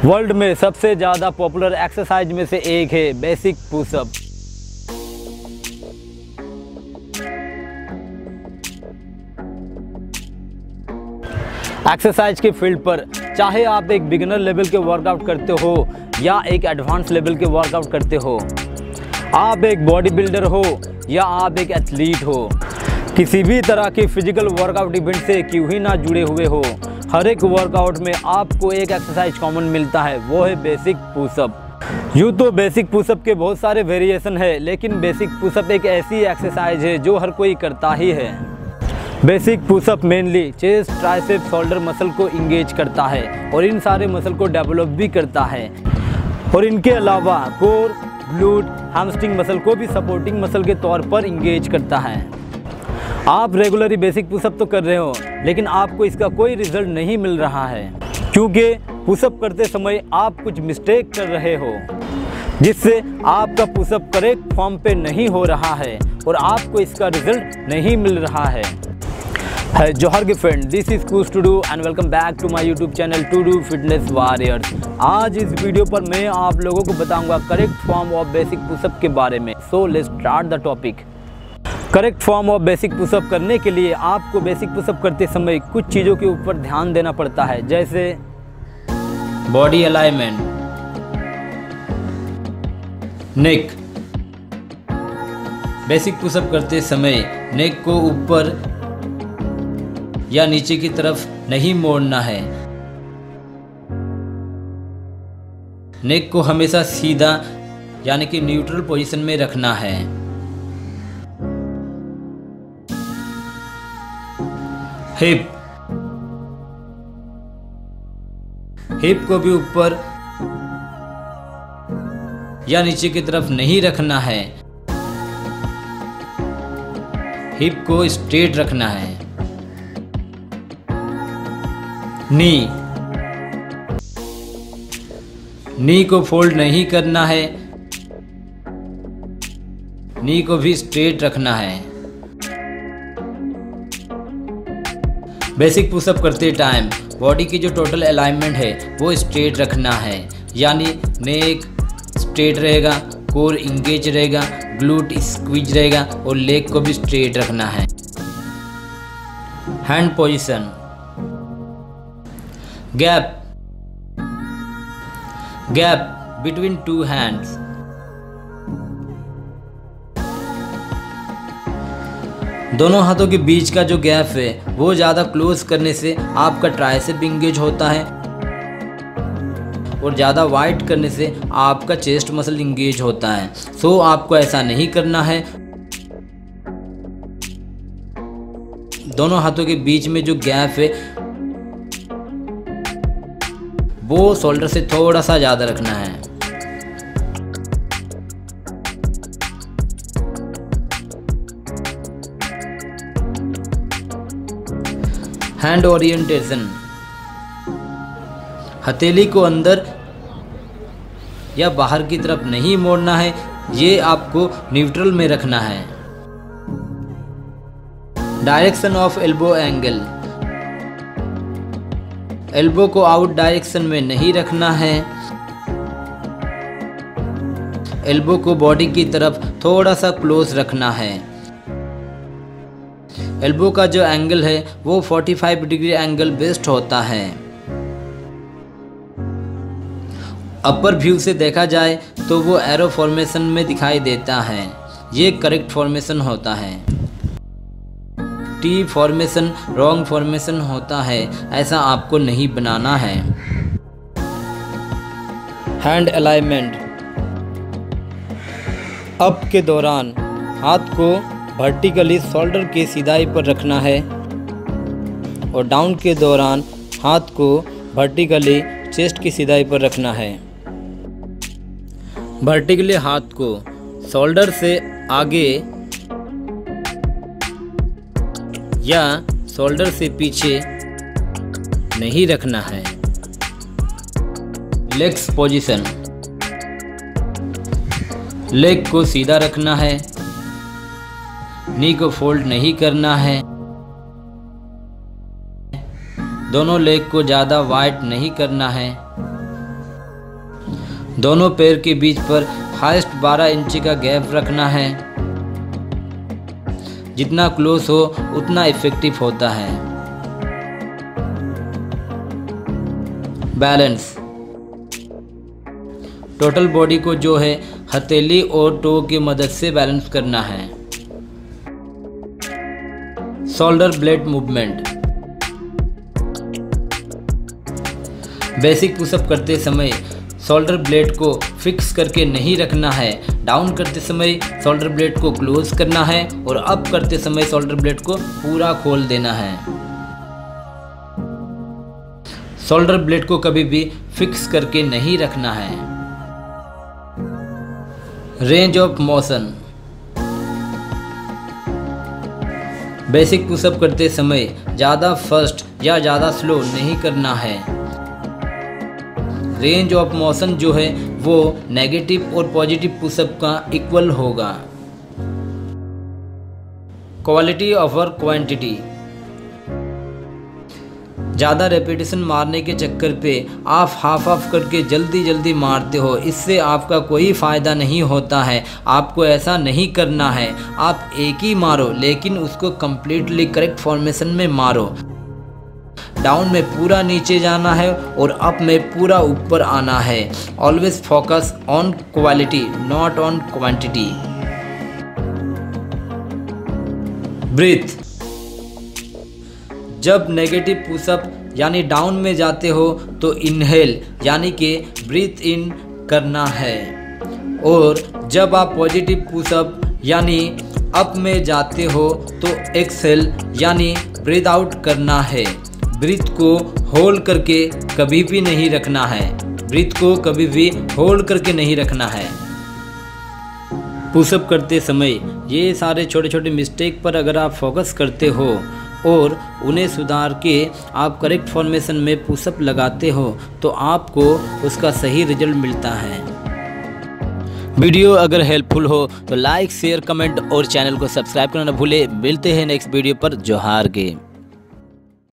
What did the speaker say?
World में सबसे ज़्यादा पॉपुलर एक्सरसाइज में से एक है बेसिक पुशअप। एक्सरसाइज के फील्ड पर चाहे आप एक बिगिनर लेवल के वर्कआउट करते हो या एक एडवांस लेवल के वर्कआउट करते हो, आप एक बॉडी बिल्डर हो या आप एक एथलीट हो, किसी भी तरह की फिजिकल वर्कआउट इवेंट से क्यों ही ना जुड़े हुए हो, हर एक वर्कआउट में आपको एक एक्सरसाइज कॉमन मिलता है, वो है बेसिक पुशअप। यूँ तो बेसिक पुशअप के बहुत सारे वेरिएशन है, लेकिन बेसिक पुशअप एक ऐसी एक्सरसाइज है जो हर कोई करता ही है। Basic pushup mainly chest, tricep, shoulder muscle को इंगेज करता है और इन सारे मसल को डेवलप भी करता है, और इनके अलावा कोर, ग्लूट, हैमस्ट्रिंग मसल को भी सपोर्टिंग मसल के तौर पर इंगेज करता है। आप रेगुलरली बेसिक पुशअप तो कर रहे हो, लेकिन आपको इसका कोई रिजल्ट नहीं मिल रहा है, क्योंकि पुशअप करते समय आप कुछ मिस्टेक कर रहे हो, जिससे आपका पुशअप करेक्ट फॉर्म पे नहीं हो रहा है और आपको इसका रिजल्ट नहीं मिल रहा है। जोहार के फ्रेंड, दिस इज कुछ to do and welcome back to my YouTube channel to do fitness warriors. आज इस वीडियो पर मैं आप लोगों को बताऊंगा correct form of basic pushup के बारे में। So let's start the topic. Correct form of basic pushup करने के लिए आपको बेसिक पुशअप करते समय कुछ चीज़ों के ऊपर ध्यान देना पड़ता है, जैसे बॉडी अलाइनमेंट, नेक। बेसिक पुशअप करते समय नेक को ऊपर या नीचे की तरफ नहीं मोड़ना है। नेक को हमेशा सीधा यानी कि न्यूट्रल पोजीशन में रखना है। हिप को भी ऊपर या नीचे की तरफ नहीं रखना है, हिप को स्ट्रेट रखना है। नी को फोल्ड नहीं करना है, नी को भी स्ट्रेट रखना है। बेसिक पुशअप करते टाइम बॉडी की जो टोटल अलाइनमेंट है वो स्ट्रेट रखना है, यानी नेक स्ट्रेट रहेगा, कोर इंगेज रहेगा, ग्लूट स्क्वीज रहेगा और लेग को भी स्ट्रेट रखना है। Hand position, gap between two hands. दोनों हाथों के बीच का जो गैप है वो ज़्यादा क्लोज करने से आपका ट्राइसेप इंगेज होता है और ज़्यादा वाइड करने से आपका चेस्ट मसल इंगेज होता है। सो आपको ऐसा नहीं करना है। दोनों हाथों के बीच में जो गैप है वो शोल्डर से थोड़ा सा ज़्यादा रखना है। हैंड ओरिएंटेशन, हथेली को अंदर या बाहर की तरफ नहीं मोड़ना है, ये आपको न्यूट्रल में रखना है। Direction of elbow angle, elbow को आउट डायरेक्शन में नहीं रखना है, एल्बो को बॉडी की तरफ थोड़ा सा क्लोज रखना है। एल्बो का जो एंगल है वो 45 डिग्री एंगल बेस्ट होता है। अपर व्यू से देखा जाए तो वो एरो फॉर्मेशन में दिखाई देता है, ये करेक्ट फॉर्मेशन होता है। टी फॉर्मेशन रॉन्ग फॉर्मेशन होता है, ऐसा आपको नहीं बनाना है। हैंड अलाइनमेंट, अप के दौरान हाथ को वर्टिकली शोल्डर के सीधाई पर रखना है और डाउन के दौरान हाथ को वर्टिकली चेस्ट की सीधाई पर रखना है। वर्टिकली हाथ को शोल्डर से आगे या शोल्डर से पीछे नहीं रखना है। लेग्स पोजीशन, लेग को सीधा रखना है, नी को फोल्ड नहीं करना है, दोनों लेग को ज़्यादा वाइड नहीं करना है, दोनों पैर के बीच पर हाईएस्ट 12 इंच का गैप रखना है। जितना क्लोज हो उतना इफेक्टिव होता है। बैलेंस, टोटल बॉडी को जो है हथेली और टो की मदद से बैलेंस करना है। Shoulder blade movement, basic pushup करते समय शोल्डर ब्लेड को फिक्स करके नहीं रखना है। डाउन करते समय शोल्डर ब्लेड को क्लोज करना है और अप करते समय शोल्डर ब्लेड को पूरा खोल देना है। शोल्डर ब्लेड को कभी भी फिक्स करके नहीं रखना है। Range of motion, basic pushup करते समय ज़्यादा फास्ट या ज़्यादा स्लो नहीं करना है। रेंज ऑफ मोशन जो है वो नेगेटिव और पॉजिटिव पुशअप का इक्वल होगा। क्वालिटी ओवर क्वांटिटी, ज़्यादा रेपिटेशन मारने के चक्कर पे आप हाफ करके जल्दी मारते हो, इससे आपका कोई फ़ायदा नहीं होता है। आपको ऐसा नहीं करना है। आप एक ही मारो लेकिन उसको कम्प्लीटली करेक्ट फॉर्मेशन में मारो। डाउन में पूरा नीचे जाना है और अप में पूरा ऊपर आना है। Always focus on quality not on quantity. Breathe, जब नेगेटिव पुशअप यानी डाउन में जाते हो तो इनहेल यानी कि ब्रीथ इन करना है, और जब आप पॉजिटिव पुशअप यानी अप में जाते हो तो एक्सहेल यानी ब्रीथ आउट करना है। ब्रीथ को होल्ड करके कभी भी नहीं रखना है। ब्रीथ को कभी भी होल्ड करके नहीं रखना है। पुशअप करते समय ये सारे छोटे छोटे मिस्टेक पर अगर आप फोकस करते हो और उन्हें सुधार के आप करेक्ट फॉर्मेशन में पुशअप लगाते हो तो आपको उसका सही रिजल्ट मिलता है। वीडियो अगर हेल्पफुल हो तो लाइक, शेयर, कमेंट और चैनल को सब्सक्राइब करना न भूले। मिलते हैं नेक्स्ट वीडियो पर। जोहार गे।